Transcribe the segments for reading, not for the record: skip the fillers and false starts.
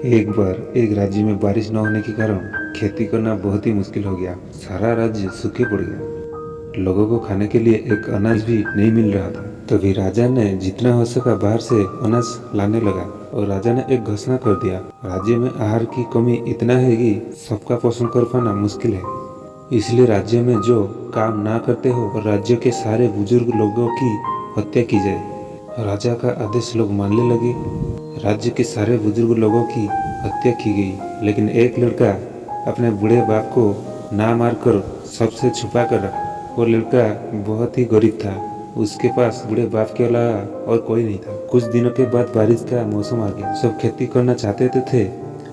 एक बार एक राज्य में बारिश न होने के कारण खेती करना बहुत ही मुश्किल हो गया। सारा राज्य सूखे पड़ गया। लोगों को खाने के लिए एक अनाज भी नहीं मिल रहा था। तभी राजा ने जितना हो सका बाहर से अनाज लाने लगा और राजा ने एक घोषणा कर दिया, राज्य में आहार की कमी इतना है कि सबका पोषण कर पाना मुश्किल है। इसलिए राज्य में जो काम ना करते हो और राज्य के सारे बुजुर्ग लोगों की हत्या की जाए। राजा का आदेश लोग मानने लगे। राज्य के सारे बुजुर्ग लोगों की हत्या की गई, लेकिन एक लड़का अपने बूढ़े बाप को ना मारकर सबसे छुपा कर रखा। वो लड़का बहुत ही गरीब था। उसके पास बूढ़े बाप के अलावा और कोई नहीं था। कुछ दिनों के बाद बारिश का मौसम आ गया। सब खेती करना चाहते थे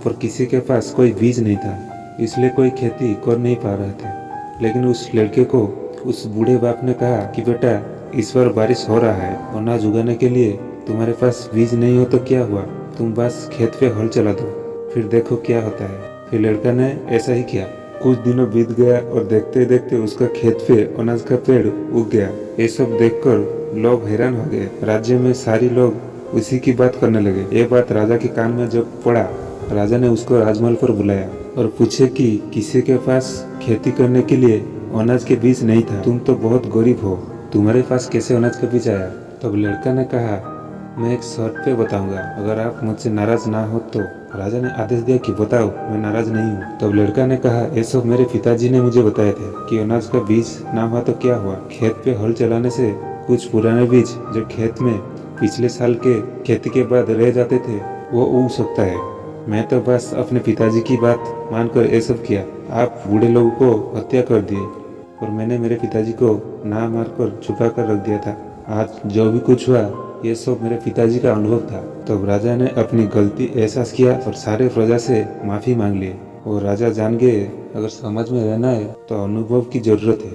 पर किसी के पास कोई बीज नहीं था, इसलिए कोई खेती कर नहीं पा रहे थे। लेकिन उस लड़के को उस बूढ़े बाप ने कहा कि बेटा, इस बार बारिश हो रहा है, अनाज उगाने के लिए तुम्हारे पास बीज नहीं हो तो क्या हुआ, तुम बस खेत पे हल चला दो, फिर देखो क्या होता है। फिर लड़का ने ऐसा ही किया। कुछ दिनों बीत गया और देखते देखते उसका खेत पे अनाज का पेड़ उग गया। ये सब देखकर लोग हैरान हो गए। राज्य में सारे लोग उसी की बात करने लगे। ये बात राजा के कान में जब पड़ा, राजा ने उसको राजमहल पर बुलाया और पूछे कि किसी के पास खेती करने के लिए अनाज के बीज नहीं था, तुम तो बहुत गरीब हो, तुम्हारे पास कैसे अनाज का बीज आया। तब लड़का ने कहा, मैं एक शर्त पे बताऊंगा, अगर आप मुझसे नाराज ना हो तो। राजा ने आदेश दिया कि बताओ, मैं नाराज नहीं हूँ। तब लड़का ने कहा, ये सब मेरे पिताजी ने मुझे बताए थे कि अनाज का बीज ना हुआ तो क्या हुआ, खेत पे हल चलाने से कुछ पुराने बीज जो खेत में पिछले साल के खेती के बाद रह जाते थे वो उग सकता है। मैं तो बस अपने पिताजी की बात मानकर ये सब किया। आप बूढ़े लोगों को हत्या कर दिए और मैंने मेरे पिताजी को ना मारकर छुपा कर रख दिया था। आज जो भी कुछ हुआ ये सब मेरे पिताजी का अनुभव था। तब राजा ने अपनी गलती एहसास किया और सारे प्रजा से माफी मांग ली। और राजा जान गए, अगर समाज में रहना है तो अनुभव की जरूरत है।